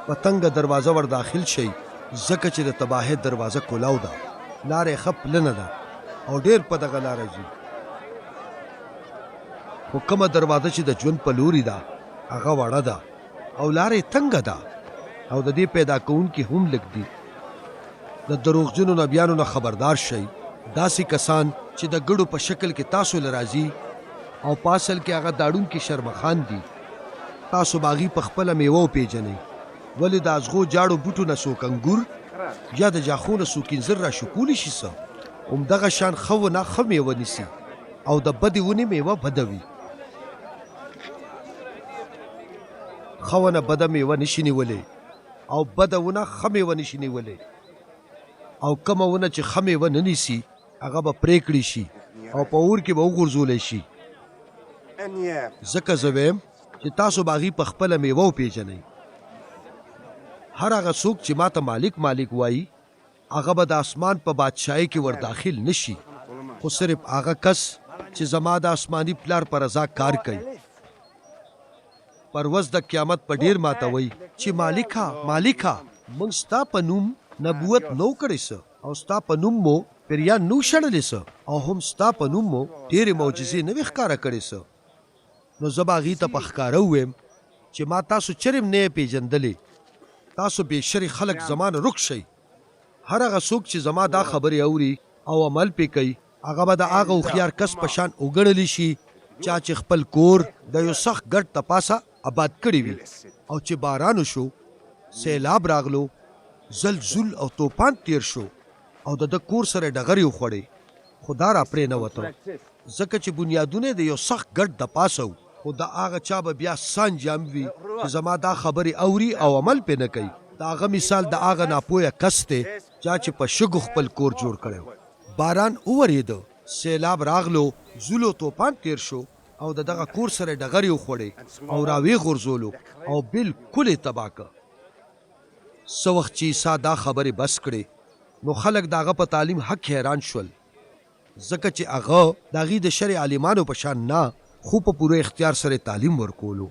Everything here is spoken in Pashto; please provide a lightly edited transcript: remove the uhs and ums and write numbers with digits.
په تنګه دروازه ور داخل شي ځکه چې د تباهۍ دروازه کولاو ده، لارې ښه پلنه ده او ډېر په دغه لاره ځي. خو کومه دروازه چې د ژوند په لوري ده هغه وړه ده او لارې تنګه ده او د دې پیدا کوونکي هم لږ دي. د دروغجنو نبیانو نه خبردار شئ. داسې کسان چې د ګړو په شکل کې تاسو له راځي او په اصل کې هغه داړونکي شرمخان دي. تاسو باغي په خپله میوه وپېژنئ، ولې د ازغو جاړو بوټو نه څوک انګور یا د جاخو نه څوک انځر راشکولی شي څه. همدغه شان ښه ونه ښه میوه نیسي او د بدې ونې میوه بده وي. ښه ونه بده میوه نشي نیولی او بده ونه ښه میوه نشي نیولی. او کومه ونه چې ښه میوه نه نیسي هغه به پرې کړی شي او په اور کې به وغورځولی شي. ځکه زه ویم چې تاسو باغي په خپله میوه وپېژنئ. هر هغه څوک چې ما ته مالک وایي هغه به د اسمان په بادشاهۍ کې ور داخل نشي، خو صرف هغه کس چې زما د آسماني پلار په رضا کار کوي. پر ورځ د قیامت په ډېر ماته وایي چې مالکه موږ ستا په نوم نبوت نو کړی څه او ستا په نوم مو پیریان نو شړلی څه او هم ستا په نوم مو ډېرې معجزې نه وې ښکاره کړې څه. نو زه به هغې ته په ښکاره ووایم چې ما تاسو چرم نه یې پېژندلې. تاسو بېشرې خلک زما نه رک شئ. هر هغه څوک چې زما دا خبرې اوري او عمل پې کوي هغه به د هغه هوښیار کس په شان وګڼلی شي چا چې خپل کور د یو سخت ګډ تپاسه آباد کړی وي او چې باران وشو، سیلاب راغلو، زلزل او طوفان تیر شو او د ده کور سره ډغرې وخوړې، خو دا را پرې نه وته ځکه چې بنیادونه د یو سخت ګډ د پاسه و. خو د هغه چا به بیا څه انجام وي چې زما دا خبرې اوري او عمل پې نه کوي. د هغه مثال د هغه ناپویه کس دی چا چې په شګو خپل کور جوړ کړی و. باران وورېده، سیلاب راغلو، زلو طوفان تیر شو او د دغه کور سره ډغرې وخوړې او راویې غورځولو او بالکل یې تباه که. څه وخت چې عیسی دا خبرې بس کړې نو خلک د هغه په تعلیم حق حیران شول، ځکه چې هغه د هغې د شرع عالمانو په شان نه خو په پوره اختیار سره تعلیم ورکولو.